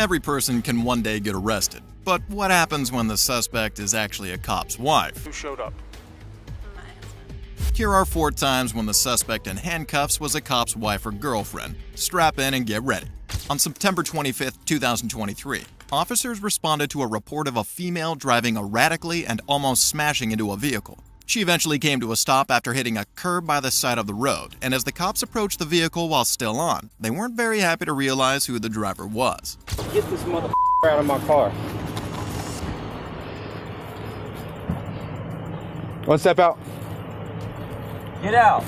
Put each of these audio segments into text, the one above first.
Every person can one day get arrested, but what happens when the suspect is actually a cop's wife? Who showed up? Here are 4 times when the suspect in handcuffs was a cop's wife or girlfriend. Strap in and get ready. On September 25, 2023, officers responded to a report of a female driving erratically and almost smashing into a vehicle. She eventually came to a stop after hitting a curb by the side of the road, and as the cops approached the vehicle while still on, they weren't very happy to realize who the driver was. Get this mother out of my car. One step out. Get out.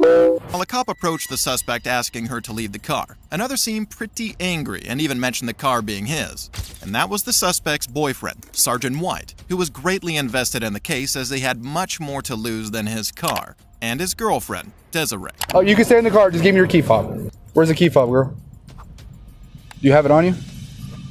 While a cop approached the suspect asking her to leave the car, another seemed pretty angry and even mentioned the car being his. And that was the suspect's boyfriend, Sergeant White, who was greatly invested in the case as they had much more to lose than his car, and his girlfriend, Desiree. Oh, you can stay in the car. Just give me your key fob. Where's the key fob, girl? Do you have it on you?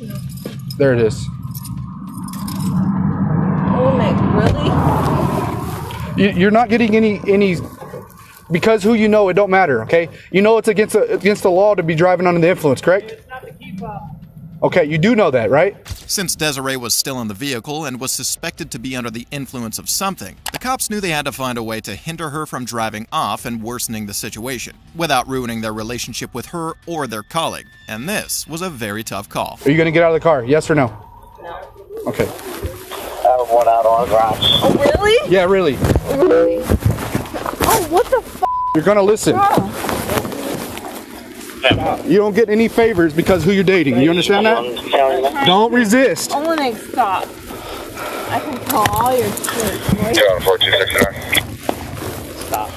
No. There it is. Oh my, really? You're not getting any because who you know, it don't matter, okay? You know it's against the law to be driving under the influence, correct? It's not the key fob. Okay, you do know that, right? Since Desiree was still in the vehicle and was suspected to be under the influence of something, the cops knew they had to find a way to hinder her from driving off and worsening the situation, without ruining their relationship with her or their colleague. And this was a very tough call. Are you gonna get out of the car, yes or no? No. Okay. I have one out on the garage. Oh, really? Yeah, really. Really? Oh, what the f***? You're gonna listen. You don't get any favors because who you're dating. You understand that? Don't resist. Olenek, stop. I can call all your shit. 21469. Stop.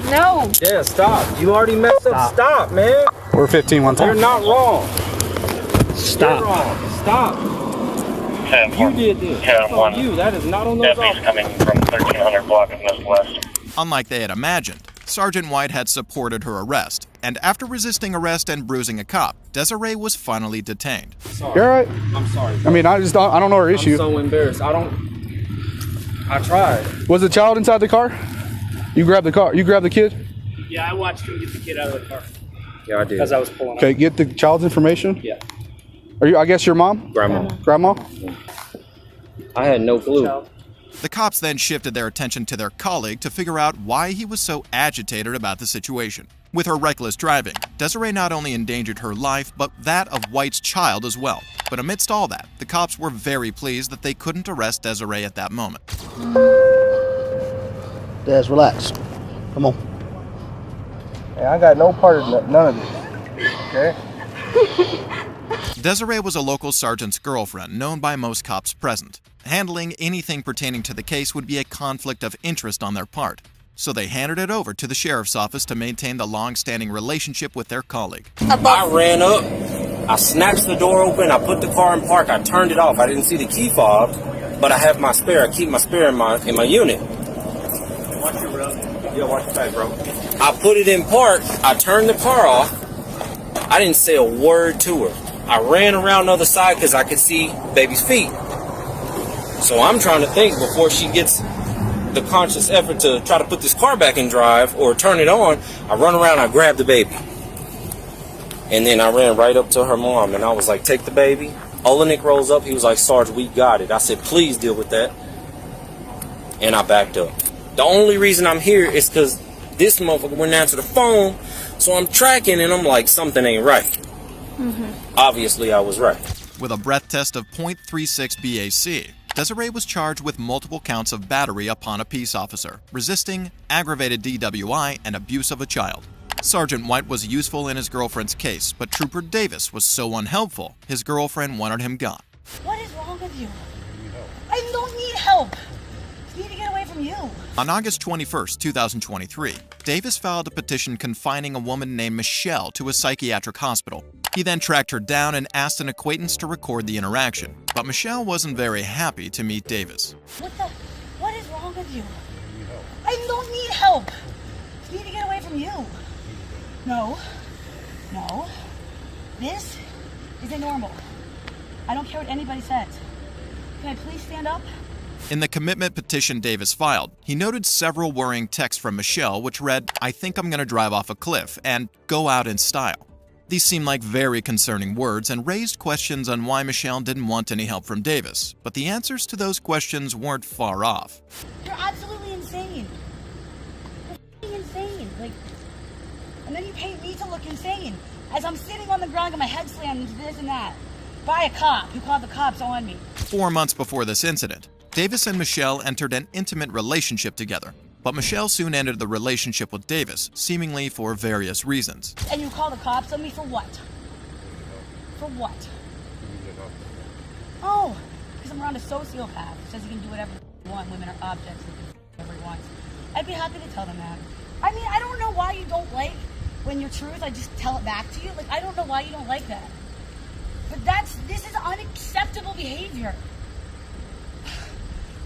No. Yeah, stop. You already messed up. Stop, man. We're 15 one You're time. not wrong. Stop. You're wrong. Stop. You did this. That's on you. That is not on those Deputies officers. coming from 1300 block of Northwest. Unlike they had imagined, Sergeant White had supported her arrest, and after resisting arrest and bruising a cop, Desiree was finally detained. Sorry. You're all right. I'm sorry. I mean, I don't know her I'm issue. so embarrassed. I tried. Was the child inside the car? You grabbed the car. You grabbed the kid? Yeah, I watched him get the kid out of the car Yeah, I did. as I was pulling Okay, up. get the child's information. Yeah. Are you? I guess your mom? Grandma. Grandma? I had no clue. The cops then shifted their attention to their colleague to figure out why he was so agitated about the situation. With her reckless driving, Desiree not only endangered her life, but that of White's child as well. But amidst all that, the cops were very pleased that they couldn't arrest Desiree at that moment. Des, relax. Come on. Hey, I got no part of none of this. Okay? Desiree was a local sergeant's girlfriend known by most cops present. Handling anything pertaining to the case would be a conflict of interest on their part, so they handed it over to the sheriff's office to maintain the long-standing relationship with their colleague. I ran up. I snatched the door open. I put the car in park. I turned it off. I didn't see the key fob, but I have my spare. I keep my spare in my unit. Watch your road. Yeah, watch your back, bro. I put it in park. I turned the car off. I didn't say a word to her. I ran around the other side because I could see baby's feet. So I'm trying to think before she gets the conscious effort to try to put this car back in drive or turn it on. I run around, I grab the baby. And then I ran right up to her mom and I was like, take the baby. Olenek rolls up, he was like, Sarge, we got it. I said, please deal with that. And I backed up. The only reason I'm here is because this motherfucker wouldn't answer the phone. So I'm tracking and I'm like, something ain't right. Obviously, I was right. With a breath test of .36 BAC, Desiree was charged with multiple counts of battery upon a peace officer, resisting, aggravated DWI, and abuse of a child. Sergeant White was useful in his girlfriend's case, but Trooper Davis was so unhelpful, his girlfriend wanted him gone. What is wrong with you? I don't need help. I need to get away from you. On August 21, 2023, Davis filed a petition confining a woman named Michelle to a psychiatric hospital. He then tracked her down and asked an acquaintance to record the interaction, but Michelle wasn't very happy to meet Davis. What is wrong with you? I don't need help. I need to get away from you. No. This isn't normal. I don't care what anybody says. Can I please stand up? In the commitment petition Davis filed, he noted several worrying texts from Michelle which read, "I think I'm going to drive off a cliff," and "go out in style." These seemed like very concerning words and raised questions on why Michelle didn't want any help from Davis, but the answers to those questions weren't far off. You're absolutely insane. You're f***ing insane. And then you paint me to look insane as I'm sitting on the ground with my head slammed into this and that by a cop who called the cops on me. 4 months before this incident, Davis and Michelle entered an intimate relationship together, but Michelle soon ended the relationship with Davis, seemingly for various reasons. And you call the cops on me for what? For what? Oh, because I'm around a sociopath who says he can do whatever he wants. Women are objects and do whatever he wants. I'd be happy to tell them that. I mean, I don't know why you don't like when your truth, I just tell it back to you. I don't know why you don't like that. But this is unacceptable behavior.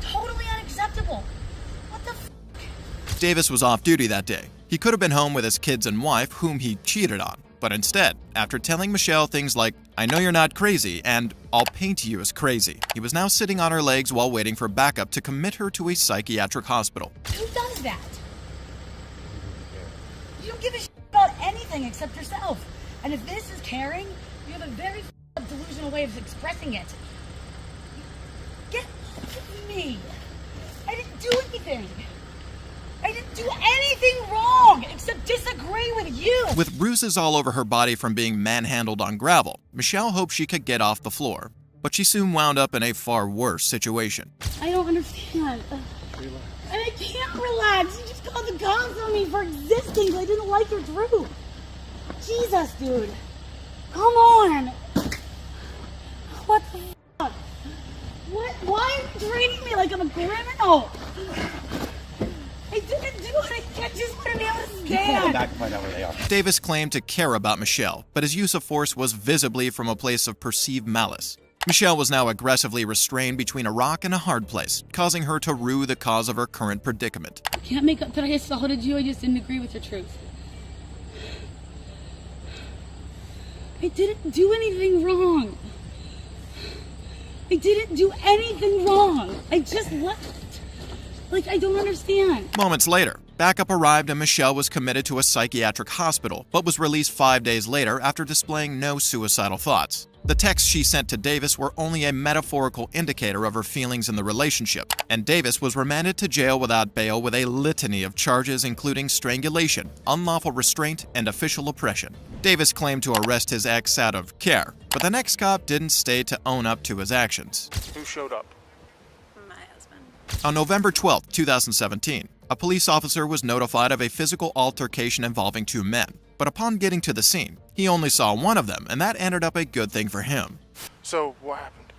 Totally unacceptable. What the f***? Davis was off duty that day. He could have been home with his kids and wife, whom he cheated on. But instead, after telling Michelle things like, "I know you're not crazy," and "I'll paint you as crazy," he was now sitting on her legs while waiting for backup to commit her to a psychiatric hospital. Who does that? You don't give a shit about anything except yourself. And if this is caring, you have a very delusional way of expressing it. Get off of me. I didn't do anything. I didn't do anything wrong except disagree with you. With bruises all over her body from being manhandled on gravel, Michelle hoped she could get off the floor, but she soon wound up in a far worse situation. I don't understand. And I can't relax. You just called the cops on me for existing. I didn't like your truth. Jesus, dude. Come on. What the fuck? What? Why are you treating me like I'm a criminal? I didn't do it. I just want to be able to stand. Back and find out where they are. Davis claimed to care about Michelle, but his use of force was visibly from a place of perceived malice. Michelle was now aggressively restrained between a rock and a hard place, causing her to rue the cause of her current predicament. I can't make up that I assaulted you. I just didn't agree with your truth. I didn't do anything wrong. I didn't do anything wrong. I just left. I don't understand. Moments later, backup arrived and Michelle was committed to a psychiatric hospital, but was released 5 days later after displaying no suicidal thoughts. The texts she sent to Davis were only a metaphorical indicator of her feelings in the relationship, and Davis was remanded to jail without bail with a litany of charges including strangulation, unlawful restraint, and official oppression. Davis claimed to arrest his ex out of care, but the next cop didn't stay to own up to his actions. Who showed up? My husband. On November 12, 2017, a police officer was notified of a physical altercation involving 2 men. But upon getting to the scene, he only saw one of them, and that ended up a good thing for him. So, what happened?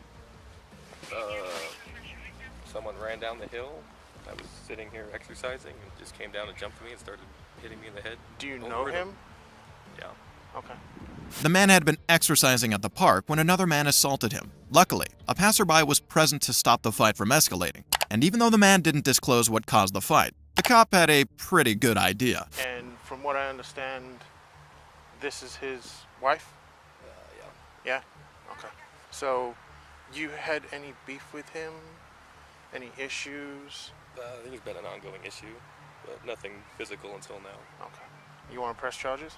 Someone ran down the hill. I was sitting here exercising and just came down and jumped me and started hitting me in the head. Do you know him? Yeah. Okay. The man had been exercising at the park when another man assaulted him. Luckily, a passerby was present to stop the fight from escalating. And even though the man didn't disclose what caused the fight, the cop had a pretty good idea. And from what I understand, this is his wife? Yeah. Yeah? Okay. So, you had any beef with him? Any issues? There's been an ongoing issue, but nothing physical until now. Okay. You want to press charges?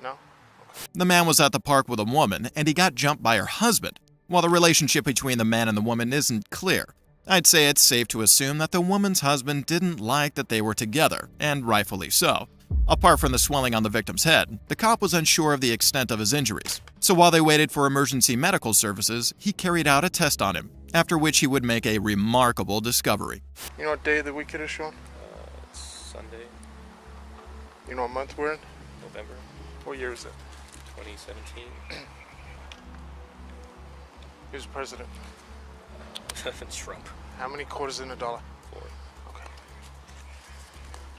No? Okay. The man was at the park with a woman, and he got jumped by her husband. While the relationship between the man and the woman isn't clear, I'd say it's safe to assume that the woman's husband didn't like that they were together, and rightfully so. Apart from the swelling on the victim's head, the cop was unsure of the extent of his injuries. So while they waited for emergency medical services, he carried out a test on him, after which he would make a remarkable discovery. You know what day of the week it is, Sean? It's Sunday, You know what month we're in? November What year is it? 2017. Who's president? Trump. How many quarters in a dollar? 4. Okay.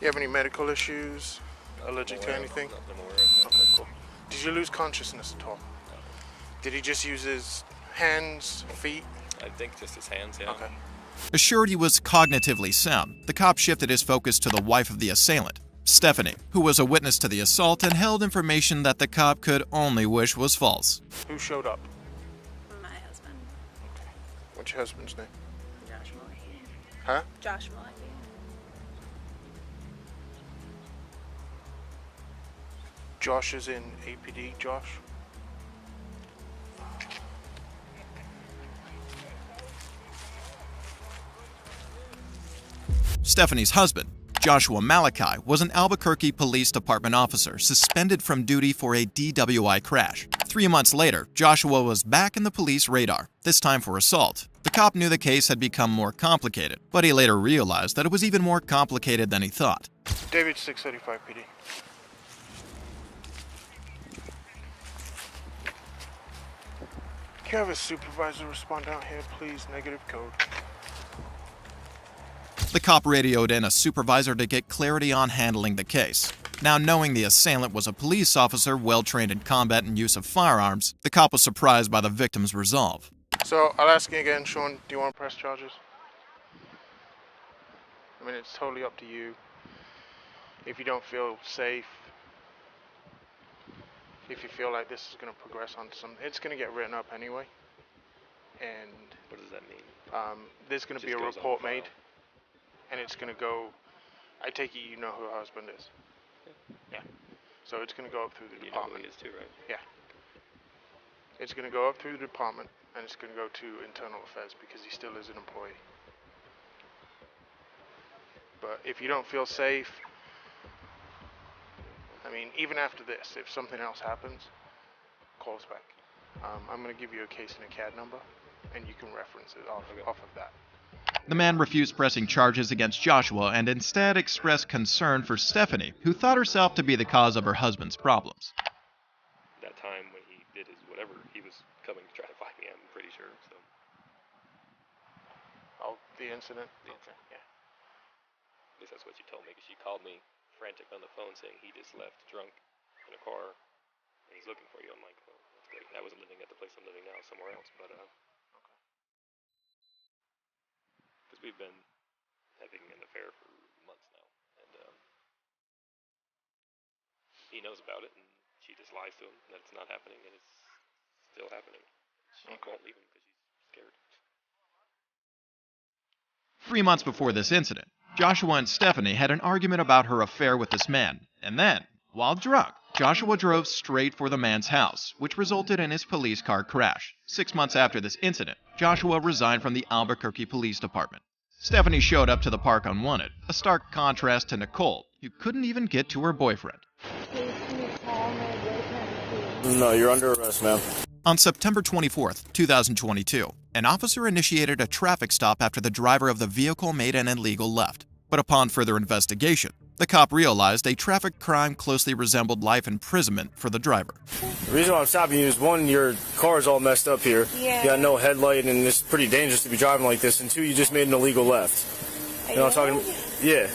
You have any medical issues? Allergic to Aware of- anything? Nothing I'm aware of. Okay, cool. Did you lose consciousness at all? Did he just use his hands, feet? I think just his hands, yeah. Okay. Assured he was cognitively sound, the cop shifted his focus to the wife of the assailant, Stephanie, who was a witness to the assault and held information that the cop could only wish was false. Who showed up? My husband. Okay. What's your husband's name? Josh Malachi. Huh? Josh Malachi. Josh is in APD. Josh? Stephanie's husband, Joshua Malachi, was an Albuquerque Police Department officer suspended from duty for a DWI crash. 3 months later, Joshua was back in the police radar, this time for assault. The cop knew the case had become more complicated, but he later realized that it was even more complicated than he thought. David 635 PD. Can you have a supervisor respond out here, please? Negative code. The cop radioed in a supervisor to get clarity on handling the case. Now, knowing the assailant was a police officer well-trained in combat and use of firearms, the cop was surprised by the victim's resolve. So, I'll ask you again, Sean, do you want to press charges? I mean, it's totally up to you. If you don't feel safe, if you feel like this is going to progress onto something, it's going to get written up anyway. And What does that mean? There's going to be a report made, and it's going to go. I take it you know who her husband is. Yeah. So it's going to go up through the department. You know who he is too, right? Yeah. It's going to go up through the department, and it's going to go to internal affairs because he still is an employee. But if you don't feel safe, I mean, even after this, if something else happens, call us back. I'm going to give you a case and a CAD number, and you can reference it off of that. The man refused pressing charges against Joshua and instead expressed concern for Stephanie, who thought herself to be the cause of her husband's problems. That time when he did his whatever, he was coming to try to find me, I'm pretty sure, so. Oh, the incident? Yeah. Okay, yeah. At least that's what she told me, because she called me frantic on the phone saying he just left drunk in a car, and he's looking for you. I'm like, well, that's great. I wasn't living at the place I'm living now, somewhere else, but, because we've been having an affair for months now, and he knows about it, and she just lies to him that it's not happening, and it's still happening. She won't leave him because she's scared. 3 months before this incident, Joshua and Stephanie had an argument about her affair with this man, and then, while drunk, Joshua drove straight for the man's house, which resulted in his police car crash. 6 months after this incident, Joshua resigned from the Albuquerque Police Department. Stephanie showed up to the park unwanted, a stark contrast to Nicole, who couldn't even get to her boyfriend. No, you're under arrest, ma'am. On September 24th, 2022, an officer initiated a traffic stop after the driver of the vehicle made an illegal left. But upon further investigation, the cop realized a traffic crime closely resembled life imprisonment for the driver. The reason why I'm stopping you is, one, your car is all messed up here. Yeah. You got no headlight, and it's pretty dangerous to be driving like this. And two, you just made an illegal left. You know what I'm talking about? Yeah.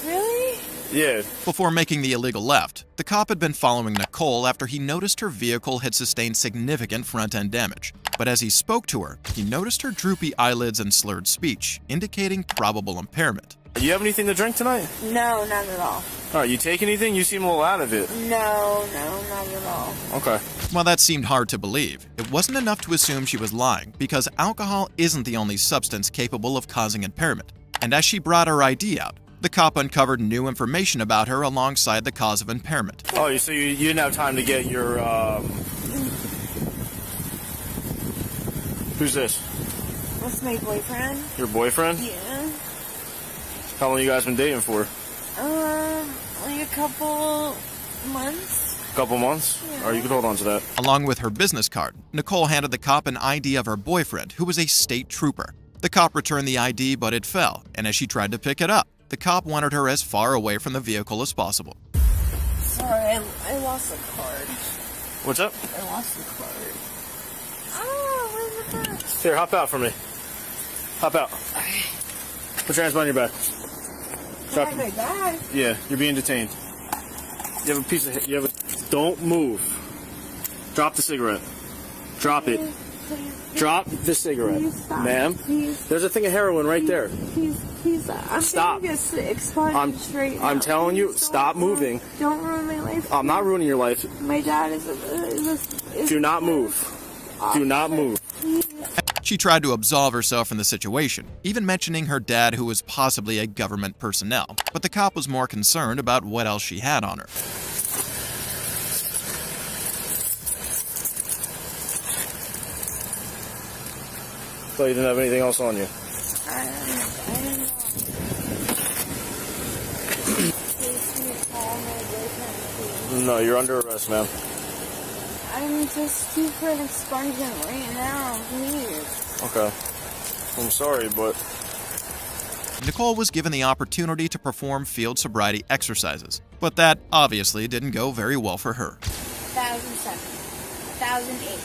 Really? Yeah. Before making the illegal left, the cop had been following Nicole after he noticed her vehicle had sustained significant front-end damage. But as he spoke to her, he noticed her droopy eyelids and slurred speech, indicating probable impairment. Do you have anything to drink tonight? No, not at all. All right, you take anything? You seem a little out of it. No, not at all. Okay. While that seemed hard to believe, it wasn't enough to assume she was lying, because alcohol isn't the only substance capable of causing impairment. And as she brought her ID out, the cop uncovered new information about her alongside the cause of impairment. Oh, so you didn't have time to get your, Who's this? That's my boyfriend. Your boyfriend? Yeah. How long you guys been dating for? Like a couple months. Couple months? Yeah. Or you can hold on to that. Along with her business card, Nicole handed the cop an ID of her boyfriend, who was a state trooper. The cop returned the ID, but it fell, and as she tried to pick it up, the cop wanted her as far away from the vehicle as possible. Sorry, I lost the card. What's up? I lost the card. Oh, where's the card? Here, hop out for me. Hop out. Put your hands behind your back. Drop My bag. Yeah, you're being detained. You have a piece of... Don't move. Drop the cigarette. Drop it. Please, Drop the cigarette. Please stop. Ma'am, Please. there's a thing of heroin right there. Please, I'm Stop. getting this expunged straight I'm now. telling you, Please stop moving. Don't ruin my life. I'm not ruining your life. My dad is Do not move. Do not move. She tried to absolve herself from the situation, even mentioning her dad, who was possibly a government personnel, but the cop was more concerned about what else she had on her. thought you didn't have anything else on you. I don't know. No, you're under arrest, ma'am. I'm just due for an expungement right now, please. Okay. I'm sorry, but... Nicole was given the opportunity to perform field sobriety exercises, but that obviously didn't go very well for her. 1,007. 1,008.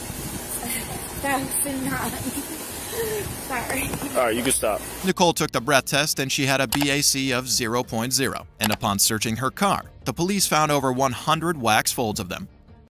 1,009. Sorry. Alright, you can stop. Nicole took the breath test and she had a BAC of 0.0, and upon searching her car, the police found over 100 wax folds of them,